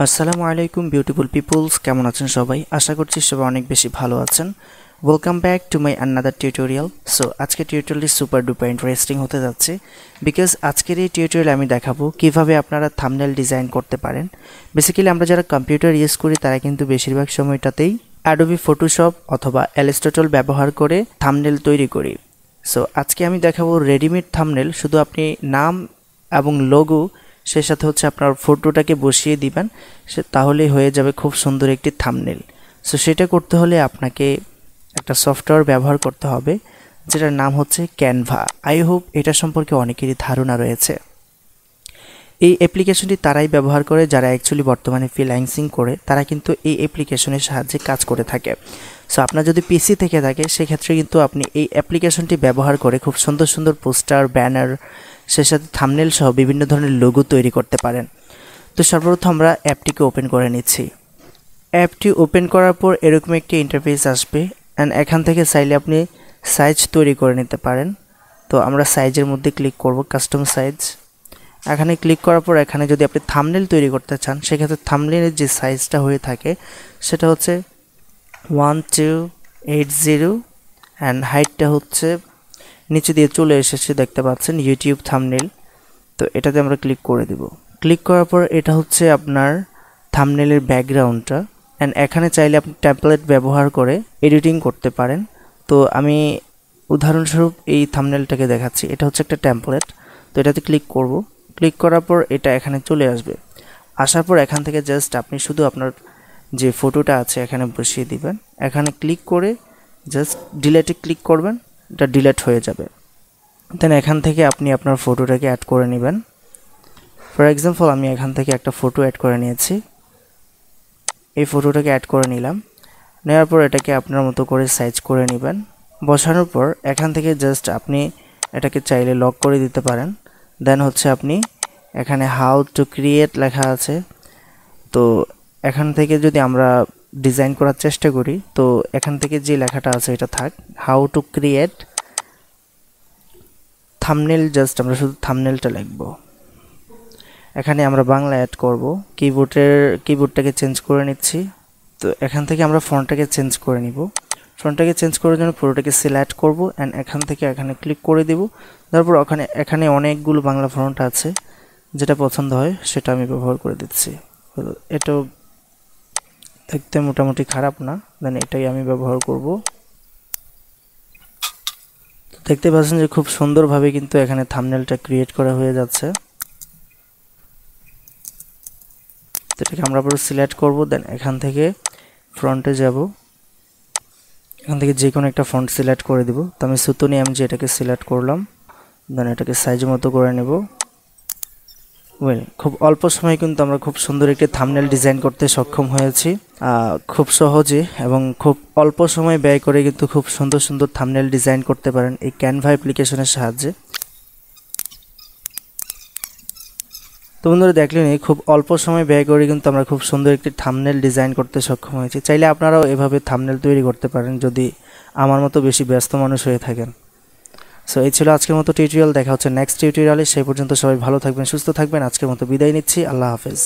আসসালামু আলাইকুম beautiful people's, কেমন আছেন সবাই? আশা করছি সবাই অনেক বেশি ভালো আছেন। Welcome back to my another tutorial. So আজকে টিউটোরিয়ালটি সুপার ডুপার ইন্টারেস্টিং হতে যাচ্ছে, বিকজ আজকের এই টিউটোরিয়ালে আমি দেখাবো কিভাবে আপনারা থাম্বনেল ডিজাইন করতে পারেন। বেসিক্যালি আমরা যারা কম্পিউটার ইউজ করি তারা কিন্তু বেশিরভাগ সময়টাতেই অ্যাডোবি ফটোশপ অথবা এলিস্ট্রেটর ব্যবহার করে থাম্বনেল তৈরি করি। সো আজকে আমি দেখাবো রেডিমেড থাম্বনেল। শুধু আপনি নাম এবং লোগো সেই সাথে হচ্ছে আপনার ফটোটাকে বসিয়ে দিবেন, তাহলেই হয়ে যাবে খুব সুন্দর একটি থাম্বনেল। সো সেটা করতে হলে আপনাকে একটা সফটওয়্যার ব্যবহার করতে হবে, যেটার নাম হচ্ছে ক্যানভা। আই হোপ এটা সম্পর্কে অনেকেরই ধারণা রয়েছে। এই অ্যাপ্লিকেশনটি তারাই ব্যবহার করে যারা অ্যাকচুয়ালি বর্তমানে ফ্রিল্যান্সিং করে, তারা কিন্তু এই অ্যাপ্লিকেশনের সাহায্যে কাজ করে থাকে। সো আপনার যদি পিসি থেকে থাকে সেক্ষেত্রে কিন্তু আপনি এই অ্যাপ্লিকেশনটি ব্যবহার করে খুব সুন্দর সুন্দর পোস্টার, ব্যানার, সেই সাথে থাম্বনেল সহ বিভিন্ন ধরনের লোগো তৈরি করতে পারেন। তো সর্বপ্রথম আমরা অ্যাপটিকে ওপেন করে নিচ্ছি। অ্যাপটি ওপেন করার পর এরকম একটি ইন্টারফেস আসবে, অ্যান্ড এখান থেকে চাইলে আপনি সাইজ তৈরি করে নিতে পারেন। তো আমরা সাইজের মধ্যে ক্লিক করব, কাস্টম সাইজ। এখানে ক্লিক করার পর এখানে যদি আপনি থাম্বনেল তৈরি করতে চান সেক্ষেত্রে থাম্বনেলের যে সাইজটা হয়ে থাকে সেটা হচ্ছে 1280, অ্যান্ড হাইটটা হচ্ছে নিচে দিয়ে চলে এসেছে, দেখতে পাচ্ছেন ইউটিউব থাম্বনেল। তো এটাতে আমরা ক্লিক করে দেব। ক্লিক করার পর এটা হচ্ছে আপনার থাম্বনেলের ব্যাকগ্রাউন্ডটা, অ্যান্ড এখানে চাইলে আপনি টেমপ্লেট ব্যবহার করে এডিটিং করতে পারেন। তো আমি উদাহরণস্বরূপ এই থাম্বনেলটাকে দেখাচ্ছি। এটা হচ্ছে একটা টেমপ্লেট। তো এটাতে ক্লিক করব। ক্লিক করার পর এটা এখানে চলে আসবে। আসার পর এখান থেকে জাস্ট আপনি শুধু আপনার যে ফটোটা আছে এখানে বসিয়ে দিবেন। এখানে ক্লিক করে জাস্ট ডিলেটে ক্লিক করবেন, এটা ডিলেট হয়ে যাবে। দেন এখান থেকে আপনি আপনার ফটোটাকে অ্যাড করে নেবেন। ফর এক্সাম্পল আমি এখান থেকে একটা ফটো অ্যাড করে নিয়েছি। এই ফটোটাকে অ্যাড করে নিলাম। নেওয়ার পর এটাকে আপনার মতো করে সাইজ করে নেবেন। বসানোর পর এখান থেকে জাস্ট আপনি এটাকে চাইলে লক করে দিতে পারেন। দেন হচ্ছে আপনি এখানে হাউ টু ক্রিয়েট লেখা আছে। তো এখান থেকে যদি আমরা ডিজাইন করার চেষ্টা করি, তো এখান থেকে যে লেখাটা আছে এটা থাক, how to create thumbnail. Just আমরা শুধু থাম্বনেলটা লিখব। এখানে আমরা বাংলা অ্যাড করব। কিবোর্ডটাকে চেঞ্জ করে নিচ্ছি। তো এখান থেকে আমরা ফন্টটাকে চেঞ্জ করে নিব। ফন্টটাকে চেঞ্জ করার জন্য পুরোটাকে সিলেক্ট করব, অ্যান্ড এখান থেকে এখানে ক্লিক করে দেব। তারপর এখানে অনেকগুলো বাংলা ফন্ট আছে, যেটা পছন্দ হয় সেটা আমি ব্যবহার করে দিচ্ছি। এটাও দেখতে মোটামুটি খারাপ না, দেন এটাই আমি ব্যবহার করব। দেখতে পাচ্ছেন যে খুব সুন্দরভাবে কিন্তু এখানে থাম্বনেলটা ক্রিয়েট করা হয়ে যাচ্ছে। তো এটাকে আমরা পুরো সিলেক্ট করব। দেন এখান থেকে ফ্রন্টে যাব। এখান থেকে যে কোনো একটা ফন্ট সিলেক্ট করে দিব। তো আমি সুতনি এমজি এটাকে সিলেক্ট করলাম। দেন এটাকে সাইজ মতো করে নেব। খুব অল্প সময়ে কিন্তু আমরা খুব সুন্দর একটি থাম্বনেল ডিজাইন করতে সক্ষম হয়েছি, খুব সহজে এবং খুব অল্প সময় ব্যয় করে কিন্তু খুব সুন্দর সুন্দর থাম্বনেল ডিজাইন করতে পারেন এই ক্যানভা অ্যাপ্লিকেশনের সাহায্যে। তো বন্ধুরা দেখলেন, খুব অল্প সময় ব্যয় করে কিন্তু আমরা খুব সুন্দর একটি থাম্বনেল ডিজাইন করতে সক্ষম হয়েছি। চাইলে আপনারাও এভাবে থাম্বনেল তৈরি করতে পারেন যদি আমার মতো বেশি ব্যস্ত মানুষ হয়ে থাকেন। সো এই ছিল আজকের মতো টিউটোরিয়াল। দেখা হচ্ছে নেক্সট টিউটোরিয়ালে। সেই পর্যন্ত সবাই ভালো থাকবেন, সুস্থ থাকবেন। আজকের মতো বিদায় নিচ্ছি। আল্লাহ হাফেজ।